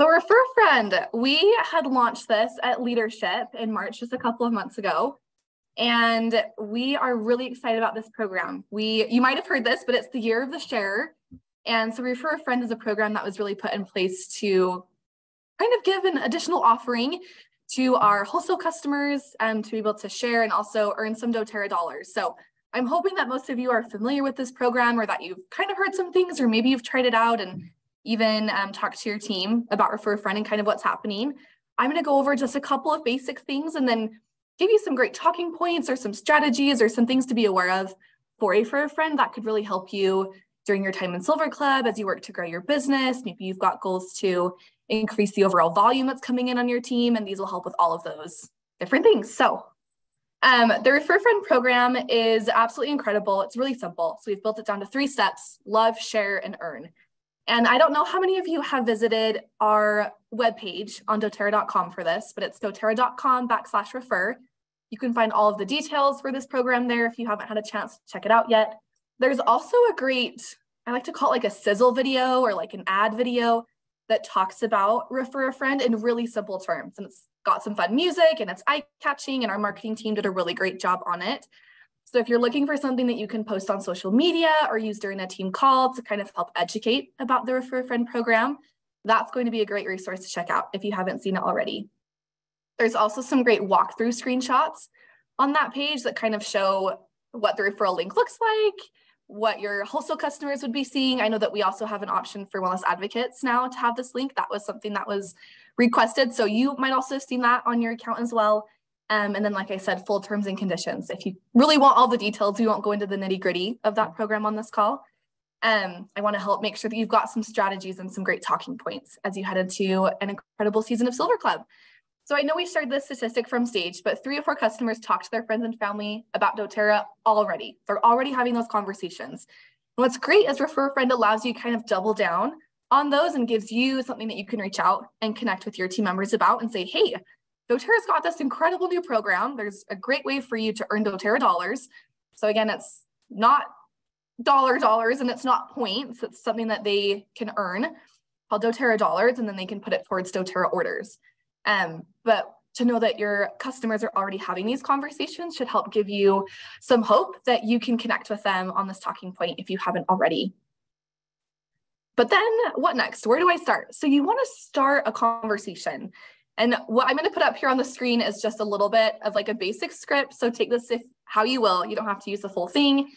So Refer a Friend, we had launched this at Leadership in March, just a couple of months ago. And we are really excited about this program. You might have heard this, but it's the year of the share. And so Refer a Friend is a program that was really put in place to kind of give an additional offering to our wholesale customers to be able to share and also earn some doTERRA dollars. So I'm hoping that most of you are familiar with this program, or that you've kind of heard some things, or maybe you've tried it out and even talk to your team about Refer a Friend and kind of what's happening. I'm going to go over just a couple of basic things and then give you some great talking points or some strategies or some things to be aware of for Refer a Friend that could really help you during your time in Silver Club as you work to grow your business. Maybe you've got goals to increase the overall volume that's coming in on your team, and these will help with all of those different things. So the Refer a Friend program is absolutely incredible. It's really simple. So we've built it down to 3 steps: love, share, and earn. And I don't know how many of you have visited our webpage on doTERRA.com for this, but it's doTERRA.com/refer. You can find all of the details for this program there if you haven't had a chance to check it out yet. There's also a great, I like to call it like a sizzle video or like an ad video that talks about Refer a Friend in really simple terms. And it's got some fun music and it's eye-catching, and our marketing team did a really great job on it. So if you're looking for something that you can post on social media or use during a team call to kind of help educate about the Refer a Friend program, that's going to be a great resource to check out if you haven't seen it already. There's also some great walkthrough screenshots on that page that kind of show what the referral link looks like, what your wholesale customers would be seeing. I know that we also have an option for wellness advocates now to have this link. That was something that was requested. So you might also have seen that on your account as well. And then, like I said, full terms and conditions. If you really want all the details, we won't go into the nitty-gritty of that program on this call. I want to help make sure that you've got some strategies and some great talking points as you head into an incredible season of Silver Club. So I know we shared this statistic from stage, but 3 of 4 customers talk to their friends and family about doTERRA already. They're already having those conversations. And what's great is Refer a Friend allows you kind of double down on those and gives you something that you can reach out and connect with your team members about and say, hey, doTERRA's got this incredible new program. There's a great way for you to earn doTERRA dollars. So again, it's not dollars and it's not points. It's something that they can earn called doTERRA dollars, and then they can put it towards doTERRA orders. But to know that your customers are already having these conversations should help give you some hope that you can connect with them on this talking point if you haven't already. But then what next? Where do I start? So you want to start a conversation. And what I'm going to put up here on the screen is just a little bit of like a basic script. So take this how you will. You don't have to use the full thing.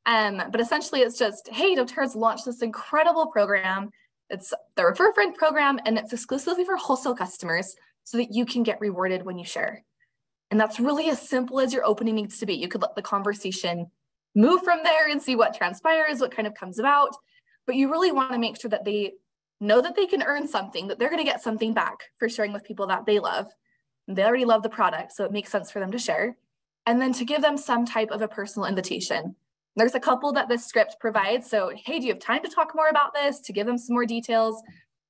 But essentially it's just, hey, doTERRA's launched this incredible program. It's the Refer a Friend program, and it's exclusively for wholesale customers so that you can get rewarded when you share. And that's really as simple as your opening needs to be. You could let the conversation move from there and see what transpires, what kind of comes about. But you really want to make sure that they know that they can earn something, that they're going to get something back for sharing with people that they love. They already love the product, so it makes sense for them to share. And then to give them some type of a personal invitation. There's a couple that this script provides. So, hey, do you have time to talk more about this? To give them some more details.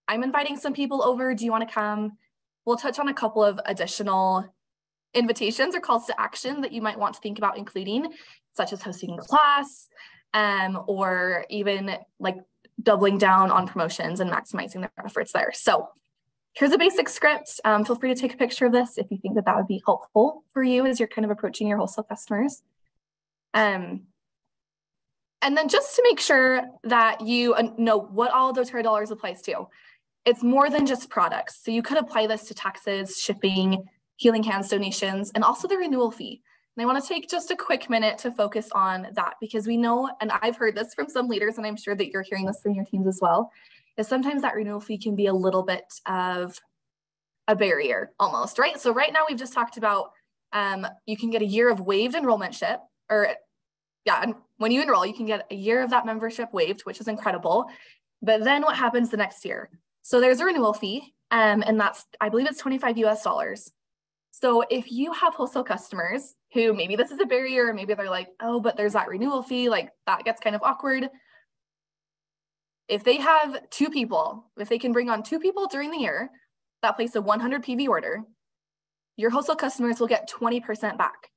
I'm inviting some people over. Do you want to come? We'll touch on a couple of additional invitations or calls to action that you might want to think about including, such as hosting a class, or even like doubling down on promotions and maximizing their efforts there. So here's a basic script. Feel free to take a picture of this if you think that that would be helpful for you as you're kind of approaching your wholesale customers. And then just to make sure that you know what all doTERRA dollars applies to, it's more than just products. So you could apply this to taxes, shipping, Healing Hands donations, and also the renewal fee. And I want to take just a quick minute to focus on that, because we know, and I've heard this from some leaders, and I'm sure that you're hearing this from your teams as well, is sometimes that renewal fee can be a little bit of a barrier almost, right? So right now we've just talked about you can get a year of waived enrollmentship, and when you enroll, you can get a year of that membership waived, which is incredible. But then what happens the next year? So there's a renewal fee, and that's, I believe it's $25 US. So if you have wholesale customers who maybe this is a barrier, maybe they're like, oh, but there's that renewal fee, like that gets kind of awkward. If they have 2 people, if they can bring on 2 people during the year that place a 100 PV order, your wholesale customers will get 20% back,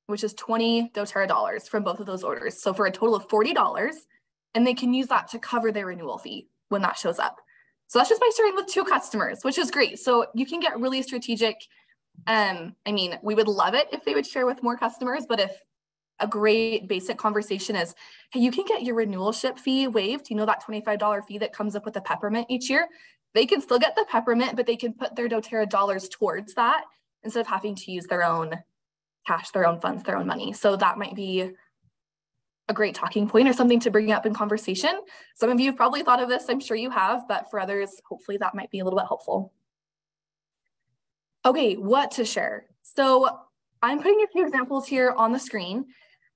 which is 20 doTERRA dollars from both of those orders. So for a total of $40, and they can use that to cover their renewal fee when that shows up. So that's just by sharing with 2 customers, which is great. So you can get really strategic. I mean, we would love it if they would share with more customers, but if a great basic conversation is, hey, you can get your renewalship fee waived. You know, that $25 fee that comes up with the peppermint each year. They can still get the peppermint, but they can put their doTERRA dollars towards that instead of having to use their own cash, their own funds, their own money. So that might be a great talking point or something to bring up in conversation. Some of you have probably thought of this, I'm sure you have, but for others, hopefully that might be a little bit helpful. Okay, what to share? So I'm putting a few examples here on the screen.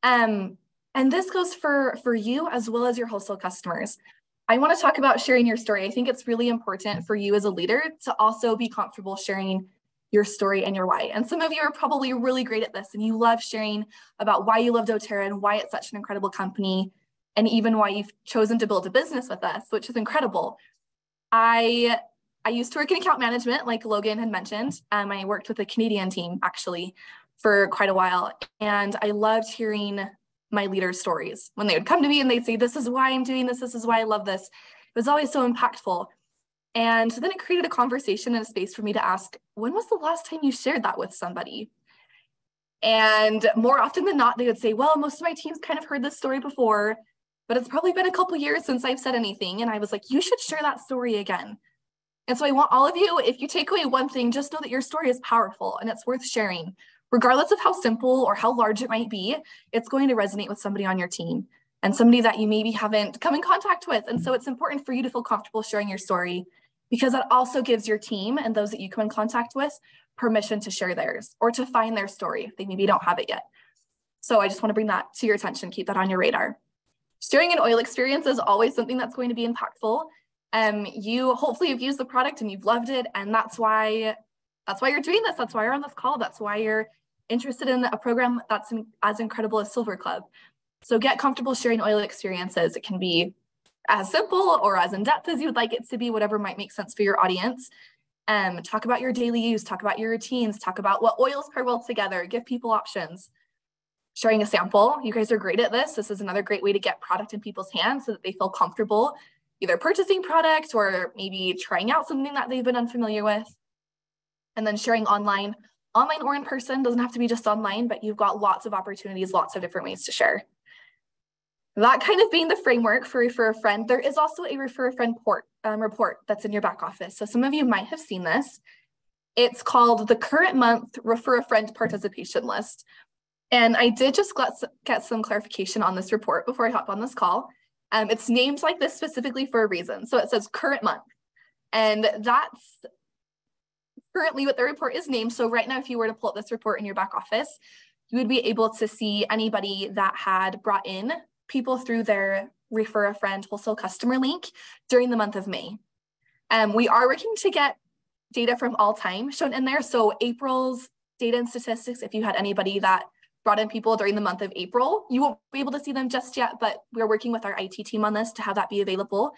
And this goes for you as well as your wholesale customers. I want to talk about sharing your story. I think it's really important for you as a leader to also be comfortable sharing your story and your why. And some of you are probably really great at this and you love sharing about why you love doTERRA and why it's such an incredible company and even why you've chosen to build a business with us, which is incredible. I used to work in account management, like Logan had mentioned. I worked with the Canadian team actually for quite a while. And I loved hearing my leaders' stories. When they would come to me and they'd say, this is why I'm doing this is why I love this. It was always so impactful. And then it created a conversation and a space for me to ask, when was the last time you shared that with somebody? And more often than not, they would say, well, most of my team's kind of heard this story before, but it's probably been a couple years since I've said anything. And I was like, you should share that story again. And so I want all of you, if you take away one thing, just know that your story is powerful and it's worth sharing. Regardless of how simple or how large it might be, it's going to resonate with somebody on your team and somebody that you maybe haven't come in contact with. And so it's important for you to feel comfortable sharing your story because that also gives your team and those that you come in contact with permission to share theirs or to find their story if they maybe don't have it yet. So I just want to bring that to your attention, keep that on your radar. Sharing an oil experience is always something that's going to be impactful. You hopefully have used the product and you've loved it, and that's why you're doing this. That's why you're on this call. That's why you're interested in a program that's as incredible as Silver Club. So get comfortable sharing oil experiences. It can be as simple or as in-depth as you would like it to be, whatever might make sense for your audience. Talk about your daily use, talk about your routines, talk about what oils pair well together, give people options. Sharing a sample. You guys are great at this. This is another great way to get product in people's hands so that they feel comfortable either purchasing product or maybe trying out something that they've been unfamiliar with. And then sharing online or in person, doesn't have to be just online, but you've got lots of opportunities, lots of different ways to share. That kind of being the framework for Refer a Friend, there is also a Refer a Friend report that's in your back office. So some of you might have seen this. It's called the Current Month Refer a Friend Participation List. And I did just get some clarification on this report before I hop on this call. It's named like this specifically for a reason. So it says current month, and that's currently what the report is named. So right now, if you were to pull up this report in your back office, you would be able to see anybody that had brought in people through their Refer a Friend wholesale customer link during the month of May. We are working to get data from all time shown in there. So April's data and statistics, if you had anybody that brought in people during the month of April, you won't be able to see them just yet, but we're working with our IT team on this to have that be available.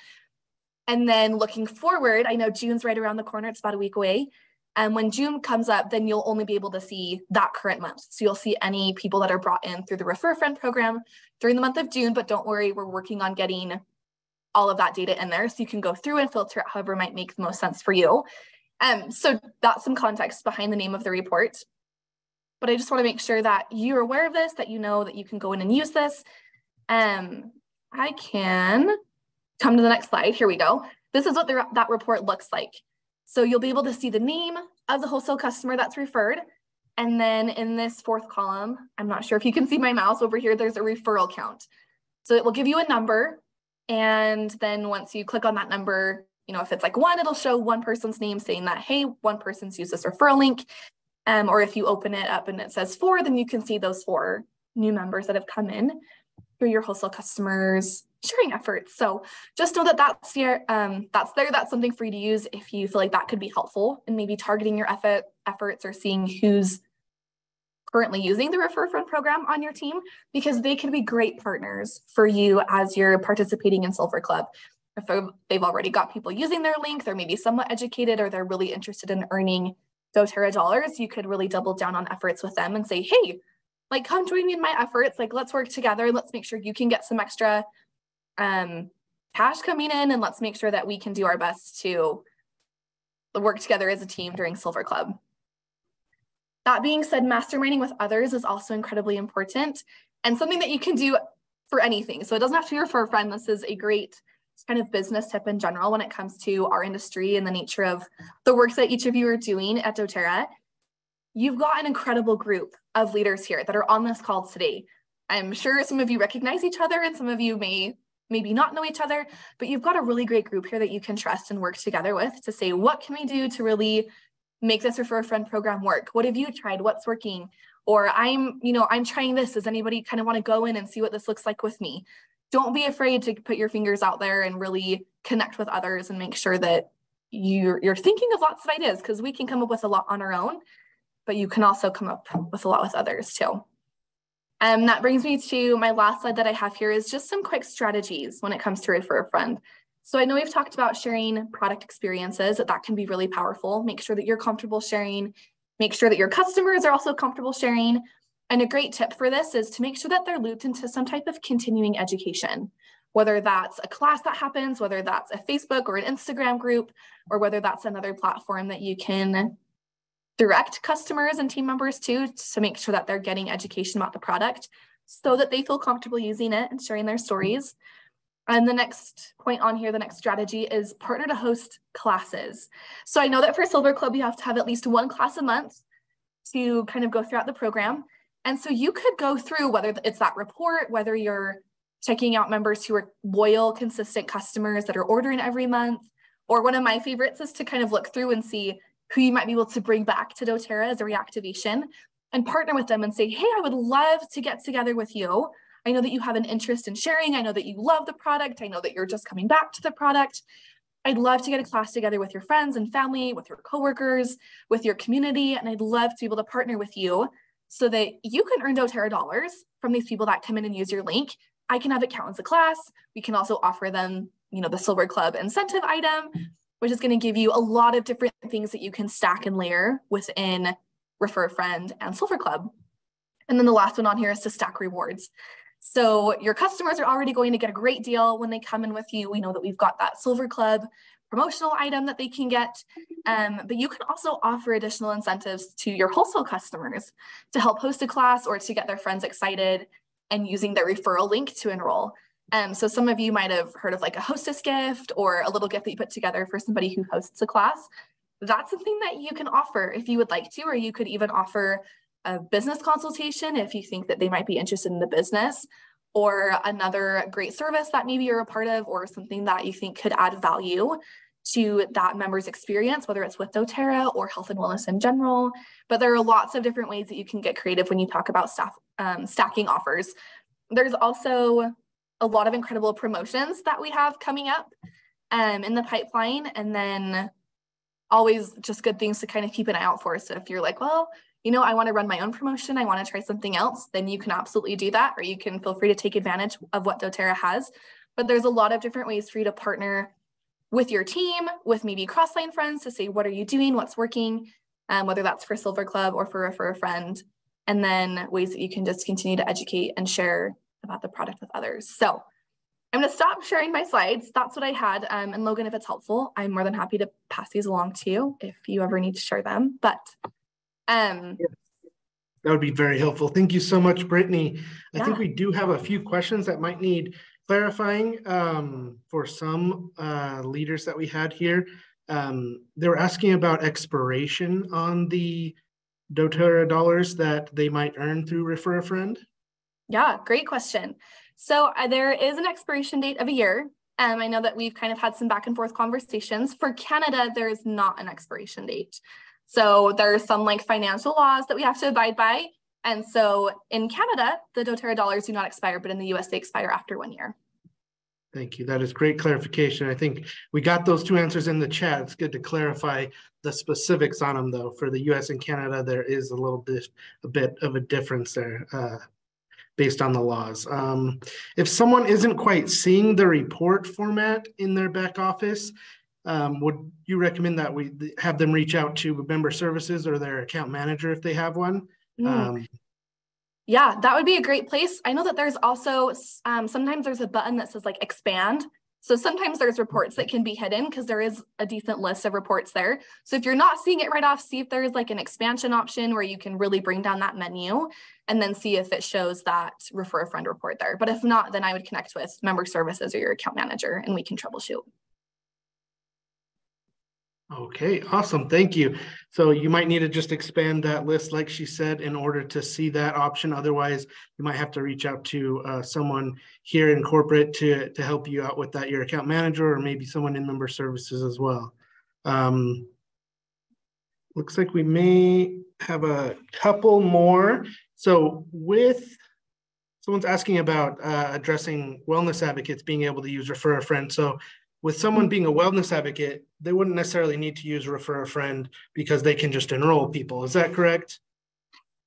And then looking forward, I know June's right around the corner, it's about a week away. And when June comes up, then you'll only be able to see that current month. So you'll see any people that are brought in through the Refer a Friend program during the month of June, but don't worry, we're working on getting all of that data in there so you can go through and filter it however might make the most sense for you. So that's some context behind the name of the report. But I just want to make sure that you're aware of this, that you know that you can go in and use this. I can come to the next slide. Here we go. This is what that report looks like. So you'll be able to see the name of the wholesale customer that's referred. And then in this fourth column, I'm not sure if you can see my mouse over here, there's a referral count. So it will give you a number. And then once you click on that number, you know, if it's like 1, it'll show one person's name saying that, hey, one person's used this referral link. Or if you open it up and it says 4, then you can see those 4 new members that have come in through your wholesale customers sharing efforts. So just know that that's there. That's something for you to use if you feel like that could be helpful in maybe targeting your efforts or seeing who's currently using the Refer a Friend program on your team, because they can be great partners for you as you're participating in Silver Club. If they've already got people using their link, they're maybe somewhat educated, or they're really interested in earning doTERRA dollars, you could really double down on efforts with them and say, hey, like, come join me in my efforts. Like, let's work together. Let's make sure you can get some extra cash coming in, and let's make sure that we can do our best to work together as a team during Silver Club. That being said, masterminding with others is also incredibly important and something that you can do for anything. So it doesn't have to be for a friend. This is a great kind of business tip in general when it comes to our industry and the nature of the work that each of you are doing at doTERRA. You've got an incredible group of leaders here that are on this call today. I'm sure some of you recognize each other and some of you maybe not know each other, but you've got a really great group here that you can trust and work together with to say, what can we do to really make this Refer a Friend program work? What have you tried? What's working? Or I'm trying this. Does anybody kind of want to go in and see what this looks like with me? Don't be afraid to put your fingers out there and really connect with others and make sure that you're thinking of lots of ideas, because we can come up with a lot on our own, but you can also come up with a lot with others too. That brings me to my last slide that I have here is just some quick strategies when it comes to Refer a Friend. So I know we've talked about sharing product experiences, that can be really powerful. Make sure that you're comfortable sharing, make sure that your customers are also comfortable sharing. And a great tip for this is to make sure that they're looped into some type of continuing education, whether that's a class that happens, whether that's a Facebook or an Instagram group, or whether that's another platform that you can direct customers and team members to make sure that they're getting education about the product so that they feel comfortable using it and sharing their stories. And the next point on here, the next strategy is partner to host classes. So I know that for Silver Club, you have to have at least one class a month to kind of go throughout the program. And so you could go through, whether it's that report, whether you're checking out members who are loyal, consistent customers that are ordering every month, or one of my favorites is to kind of look through and see who you might be able to bring back to doTERRA as a reactivation and partner with them and say, hey, I would love to get together with you. I know that you have an interest in sharing. I know that you love the product. I know that you're just coming back to the product. I'd love to get a class together with your friends and family, with your coworkers, with your community. And I'd love to be able to partner with you so that you can earn doTERRA dollars from these people that come in and use your link. I can have it count as a class. We can also offer them, the Silver Club incentive item, which is going to give you a lot of different things that you can stack and layer within Refer a Friend and Silver Club. And then the last one on here is to stack rewards. So your customers are already going to get a great deal when they come in with you. We know that we've got that Silver Club promotional item that they can get, but you can also offer additional incentives to your wholesale customers to help host a class or to get their friends excited and using their referral link to enroll. So some of you might have heard of like a hostess gift or a little gift that you put together for somebody who hosts a class. That's something that you can offer if you would like to, or you could even offer a business consultation if you think that they might be interested in the business, or another great service that maybe you're a part of, or something that you think could add value to that member's experience, whether it's with doTERRA or health and wellness in general. But there are lots of different ways that you can get creative when you talk about stacking offers. There's also a lot of incredible promotions that we have coming up in the pipeline, and then always just good things to kind of keep an eye out for. So if you're like, well, I want to run my own promotion, I want to try something else, then you can absolutely do that, or you can feel free to take advantage of what doTERRA has. But there's a lot of different ways for you to partner with your team, with maybe cross-line friends to say, what are you doing? What's working? Whether that's for Silver Club or for Refer a Friend, and then ways that you can just continue to educate and share about the product with others. So I'm going to stop sharing my slides. That's what I had. And Logan, if it's helpful, I'm more than happy to pass these along to you if you ever need to share them. But yes, that would be very helpful. Thank you so much, Brittany. I think we do have a few questions that might need clarifying for some leaders that we had here. They were asking about expiration on the doTERRA dollars that they might earn through Refer a Friend. Yeah, great question. So there is an expiration date of a year. I know that we've kind of had some back and forth conversations. For Canada, there is not an expiration date. So there's some like financial laws that we have to abide by. And so in Canada, the doTERRA dollars do not expire, but in the US, they expire after 1 year. Thank you. That is great clarification. I think we got those two answers in the chat. It's good to clarify the specifics on them, though. For the US and Canada, there is a bit of a difference there based on the laws. If someone isn't quite seeing the report format in their back office, would you recommend that we have them reach out to member services or their account manager if they have one? Yeah, that would be a great place. I know that there's also sometimes there's a button that says like expand So sometimes there's reports that can be hidden because there is a decent list of reports there. So if you're not seeing it right off, see if there's like an expansion option where you can really bring down that menu and then see if it shows that refer a friend report there. But if not, then I would connect with member services or your account manager and we can troubleshoot. Okay, awesome. Thank you. So you might need to just expand that list, like she said, in order to see that option. Otherwise, you might have to reach out to someone here in corporate to help you out with that, your account manager, or maybe someone in member services as well. Looks like we may have a couple more. So with someone's asking about addressing wellness advocates being able to use refer a friend. So with someone being a wellness advocate, they wouldn't necessarily need to use refer a friend because they can just enroll people. Is that correct?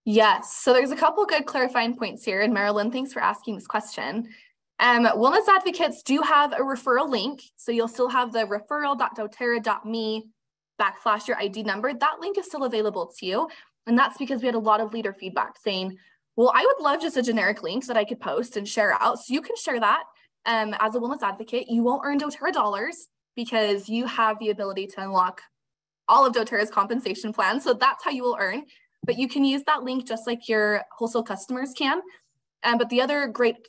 Yes. So there's a couple good clarifying points here. And Marilyn, thanks for asking this question. Wellness advocates do have a referral link. So you'll still have the referral.doterra.me/your ID number. That link is still available to you. And that's because we had a lot of leader feedback saying, well, I would love just a generic link that I could post and share out. So you can share that. As a wellness advocate, you won't earn doTERRA dollars because you have the ability to unlock all of doTERRA's compensation plans. So that's how you will earn, but you can use that link just like your wholesale customers can. But the other great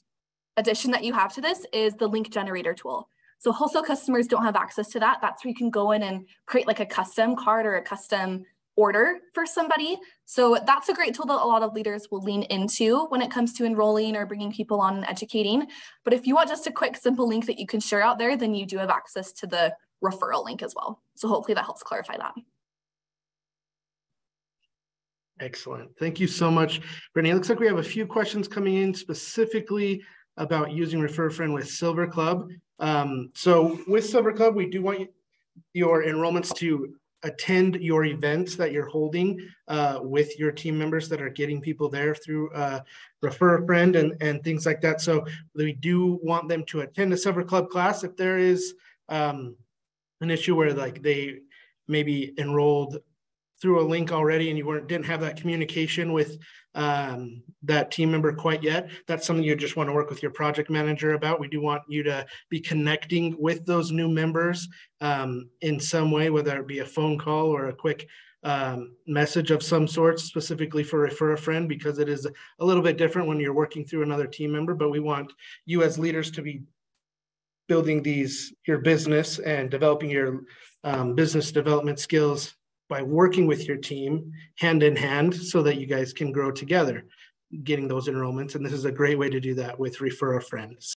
addition that you have to this is the link generator tool. So wholesale customers don't have access to that. That's where you can go in and create like a custom card or a custom order for somebody. So that's a great tool that a lot of leaders will lean into when it comes to enrolling or bringing people on and educating. But if you want just a quick, simple link that you can share out there, then you do have access to the referral link as well. So hopefully that helps clarify that. Excellent. Thank you so much, Brittany. It looks like we have a few questions coming in specifically about using Refer a Friend with Silver Club. So with Silver Club, we do want your enrollments to attend your events that you're holding with your team members that are getting people there through Refer a Friend and things like that. So we do want them to attend a Silver Club class. If there is an issue where like they maybe enrolled through a link already and you didn't have that communication with that team member quite yet, that's something you just want to work with your project manager about. We do want you to be connecting with those new members in some way, whether it be a phone call or a quick message of some sort, specifically for Refer a Friend, because it is a little bit different when you're working through another team member. But we want you as leaders to be building your business and developing your business development skills by working with your team hand in hand so that you guys can grow together, getting those enrollments. And this is a great way to do that with Refer a Friend.